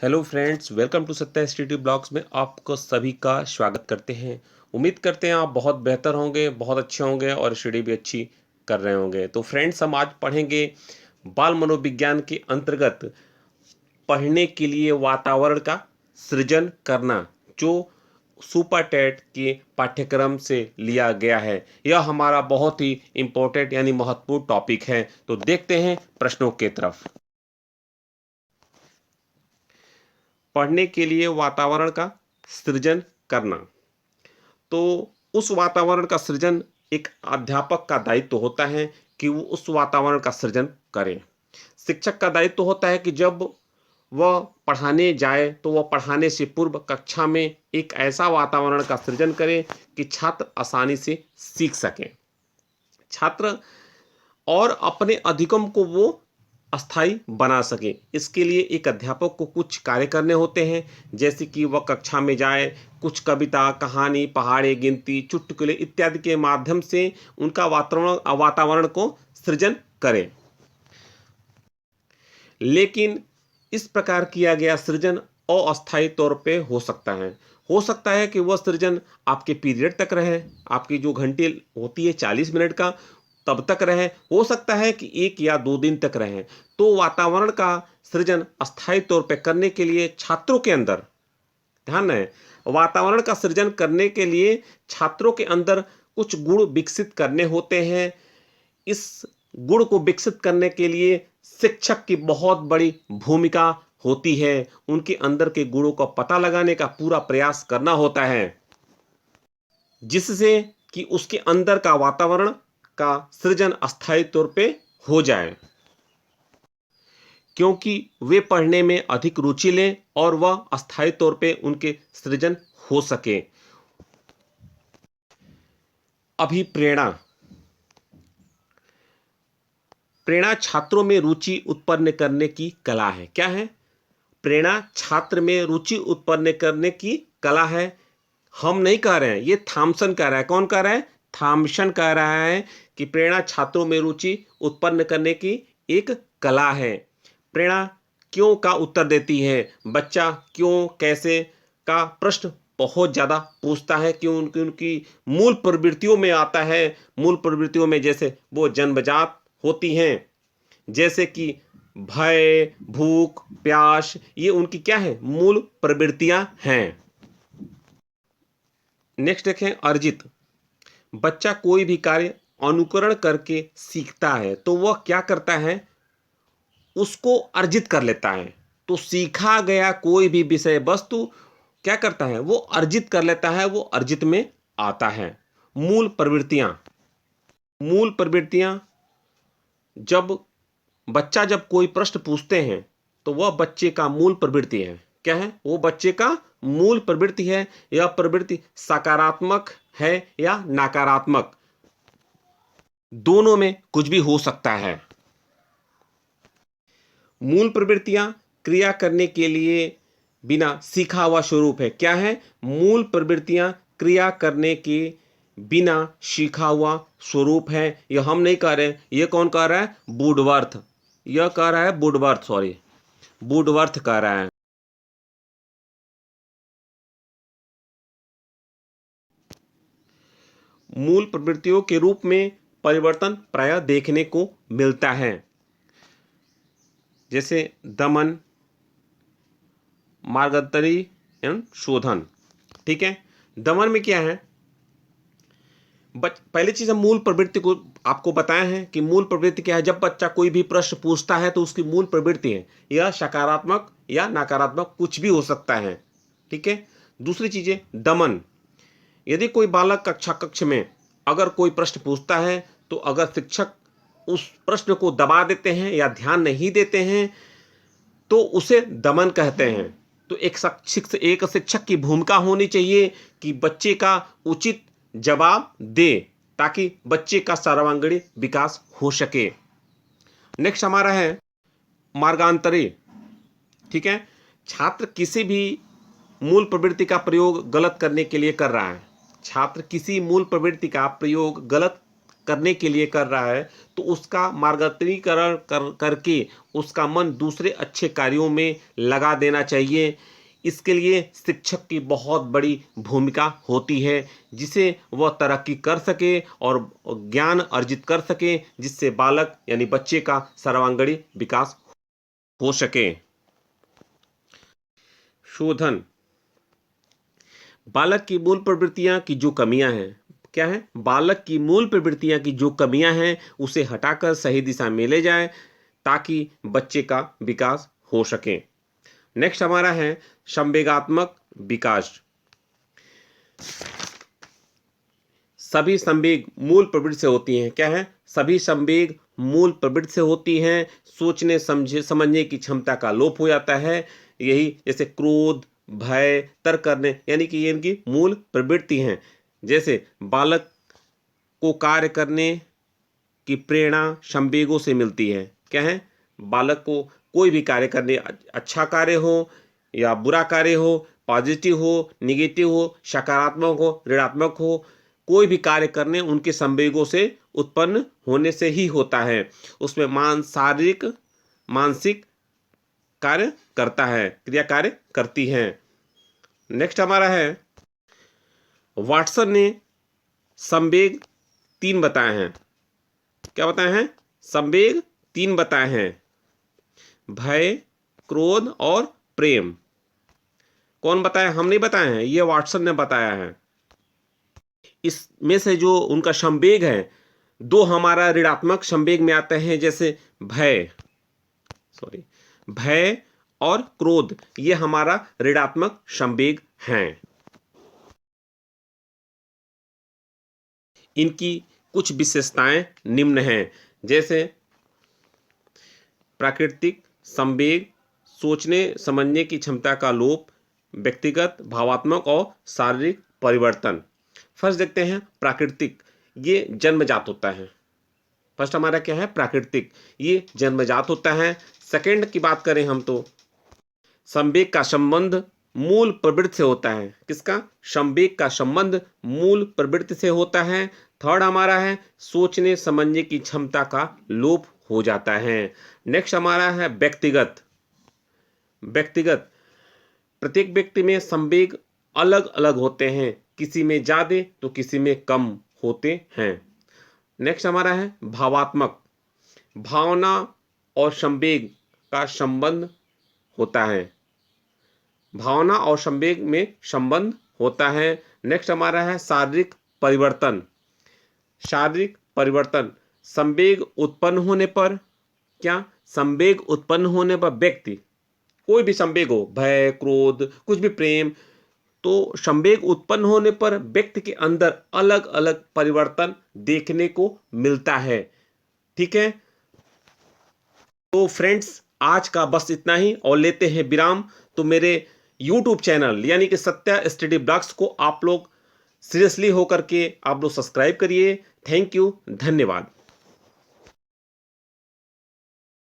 Hello friends, welcome to Satya institute blogs में आपको सभी का स्वागत करते हैं। उम्मीद करते हैं आप बहुत बेहतर होंगे, बहुत अच्छे होंगे और स्टडी भी अच्छी कर रहे होंगे। तो फ्रेंड्स, हम आज पढ़ेंगे बाल मनोविज्ञान के अंतर्गत पढ़ने के लिए वातावरण का सृजन करना, जो सुपर टेट के पाठ्यक्रम से लिया गया है। यह हमारा बहुत ही इम्पोर्टेंट यानी महत्वपूर्ण टॉपिक है। तो देखते हैं प्रश्नों की तरफ। पढ़ने के लिए वातावरण का सृजन करना, तो उस वातावरण का सृजन एक अध्यापक का दायित्व होता है कि वो उस वातावरण का सृजन करे। शिक्षक का दायित्व होता है कि जब वह पढ़ाने जाए तो वह पढ़ाने से पूर्व कक्षा में एक ऐसा वातावरण का सृजन करे कि छात्र आसानी से सीख सकें। छात्र और अपने अधिगम को वो अस्थाई बना सके। इसके लिए एक अध्यापक को कुछ कार्य करने होते हैं, जैसे कि वह कक्षा में जाए, कुछ कविता, कहानी, पहाड़े, गिनती, चुटकुले इत्यादि के माध्यम से उनका वातावरण को सृजन करे। लेकिन इस प्रकार किया गया सृजन अस्थायी तौर पे हो सकता है कि वह सृजन आपके पीरियड तक रहे, आपकी जो घंटे होती है 40 मिनट का, तब तक रहे। हो सकता है कि 1 या 2 दिन तक रहे। तो वातावरण का सृजन अस्थायी तौर पे करने के लिए छात्रों के अंदर, ध्यान रहे, वातावरण का सृजन करने के लिए छात्रों के अंदर कुछ गुण विकसित करने होते हैं। इस गुण को विकसित करने के लिए शिक्षक की बहुत बड़ी भूमिका होती है। उनके अंदर के गुणों का पता लगाने का पूरा प्रयास करना होता है, जिससे कि उसके अंदर का वातावरण का सृजन अस्थायी तौर पे हो जाए, क्योंकि वे पढ़ने में अधिक रुचि लें और वह अस्थायी तौर पे उनके सृजन हो सके। अभिप्रेरणा, प्रेरणा छात्रों में रुचि उत्पन्न करने की कला है। क्या है? प्रेरणा छात्र में रुचि उत्पन्न करने की कला है। हम नहीं कह रहे हैं, ये थॉमसन कह रहा है। कौन कह रहा है? थॉमसन कह रहा है कि प्रेरणा छात्रों में रुचि उत्पन्न करने की एक कला है। प्रेरणा क्यों का उत्तर देती है। बच्चा क्यों, कैसे का प्रश्न बहुत ज़्यादा पूछता है, क्यों उनकी उनकी मूल प्रवृत्तियों में आता है। मूल प्रवृत्तियों में जैसे वो जन्मजात होती हैं, जैसे कि भय, भूख, प्यास, ये उनकी क्या है? मूल प्रवृत्तियां हैं। नेक्स्ट देखें, अर्जित। बच्चा कोई भी कार्य अनुकरण करके सीखता है, तो वह क्या करता है? उसको अर्जित कर लेता है। तो सीखा गया कोई भी विषय वस्तु क्या करता है? वो अर्जित कर लेता है, वो अर्जित में आता है। मूल प्रवृत्तियां, मूल प्रवृत्तियां, जब कोई प्रश्न पूछते हैं तो वह बच्चे का मूल प्रवृत्ति है। क्या है? वो बच्चे का मूल प्रवृत्ति है। यह प्रवृत्ति सकारात्मक है या नकारात्मक, दोनों में कुछ भी हो सकता है। मूल प्रवृत्तियां क्रिया करने के लिए बिना सीखा हुआ स्वरूप है। क्या है? मूल प्रवृत्तियां क्रिया करने के बिना सीखा हुआ स्वरूप है। यह हम नहीं कह रहे, ये कौन कह रहा है? वुडवर्थ। यह कह रहा है वुडवर्थ, सॉरी, वुडवर्थ कह रहा है। मूल प्रवृत्तियों के रूप में परिवर्तन प्रायः देखने को मिलता है, जैसे दमन, मार्गदर्शी एवं शोधन। ठीक है? दमन में क्या है? पहली चीज, हम मूल प्रवृत्ति को आपको बताए हैं कि मूल प्रवृत्ति क्या है। जब बच्चा कोई भी प्रश्न पूछता है तो उसकी मूल प्रवृत्ति है, यह सकारात्मक या नकारात्मक कुछ भी हो सकता है। ठीक है? दूसरी चीज है दमन। यदि कोई बालक कक्ष में अगर कोई प्रश्न पूछता है, तो अगर शिक्षक उस प्रश्न को दबा देते हैं या ध्यान नहीं देते हैं, तो उसे दमन कहते हैं। तो एक शिक्षक की भूमिका होनी चाहिए कि बच्चे का उचित जवाब दे, ताकि बच्चे का सर्वांगीण विकास हो सके। नेक्स्ट हमारा है मार्गांतरी। ठीक है? छात्र किसी भी मूल प्रवृत्ति का प्रयोग गलत करने के लिए कर रहा है। छात्र किसी मूल प्रवृत्ति का प्रयोग गलत करने के लिए कर रहा है तो उसका मार्गदर्शीकरण करके उसका मन दूसरे अच्छे कार्यों में लगा देना चाहिए। इसके लिए शिक्षक की बहुत बड़ी भूमिका होती है, जिसे वह तरक्की कर सके और ज्ञान अर्जित कर सके, जिससे बालक यानी बच्चे का सर्वांगीण विकास हो सके। शोधन। बालक की मूल प्रवृत्तियां की जो कमियां हैं, क्या है, बालक की मूल प्रवृत्तियां की जो कमियां हैं उसे हटाकर सही दिशा में ले जाए ताकि बच्चे का विकास हो सके। नेक्स्ट हमारा है संवेगात्मक विकास। सभी संवेग मूल प्रवृत्ति से होती हैं। क्या है, सभी संवेग मूल प्रवृत्ति से होती हैं। सोचने समझने की क्षमता का लोप हो जाता है। यही जैसे क्रोध, भय, तर्क करने, यानी कि ये इनकी मूल प्रवृत्ति हैं। जैसे बालक को कार्य करने की प्रेरणा संवेगों से मिलती है। क्या है, बालक को कोई भी कार्य करने, अच्छा कार्य हो या बुरा कार्य हो, पॉजिटिव हो, निगेटिव हो, सकारात्मक हो, ऋणात्मक हो, कोई भी कार्य करने उनके संवेगों से उत्पन्न होने से ही होता है। उसमें शारीरिक मानसिक कार्य करता है, क्रिया कार्य करती है। नेक्स्ट हमारा है, वाटसन ने संवेग 3 बताए हैं। क्या बताए हैं, संवेग 3 बताए हैं, भय, क्रोध और प्रेम। कौन बताया, हम नहीं बताए हैं, ये वाटसन ने बताया है। इसमें से जो उनका संवेग है, 2 हमारा ऋणात्मक संवेग में आते हैं, जैसे भय और क्रोध, ये हमारा ऋणात्मक संवेग हैं। इनकी कुछ विशेषताएं निम्न हैं, जैसे प्राकृतिक संवेग, सोचने समझने की क्षमता का लोप, व्यक्तिगत, भावात्मक और शारीरिक परिवर्तन। फर्स्ट देखते हैं प्राकृतिक, ये जन्मजात होता है। फर्स्ट हमारा क्या है, प्राकृतिक, ये जन्मजात होता है। सेकंड की बात करें हम तो संवेग का संबंध मूल प्रवृत्ति से होता है। किसका, संवेग का संबंध मूल प्रवृत्ति से होता है। थर्ड हमारा है सोचने समझने की क्षमता का लोप हो जाता है। नेक्स्ट हमारा है व्यक्तिगत। प्रत्येक व्यक्ति में संवेग अलग अलग होते हैं, किसी में ज्यादा तो किसी में कम होते हैं। नेक्स्ट हमारा है भावात्मक। भावना और संवेग का संबंध होता है, भावना और संवेग में संबंध होता है। नेक्स्ट हमारा है शारीरिक परिवर्तन। संवेग उत्पन्न होने पर, क्या, संवेग उत्पन्न होने पर व्यक्ति, कोई भी संवेग हो, भय, क्रोध, कुछ भी, प्रेम, तो संवेग उत्पन्न होने पर व्यक्ति के अंदर अलग अलग परिवर्तन देखने को मिलता है। ठीक है, तो फ्रेंड्स आज का बस इतना ही और लेते हैं विराम। तो मेरे YouTube चैनल यानी कि सत्या स्टडी ब्लॉग्स को आप लोग सीरियसली होकर के आप लोग सब्सक्राइब करिए। थैंक यू, धन्यवाद।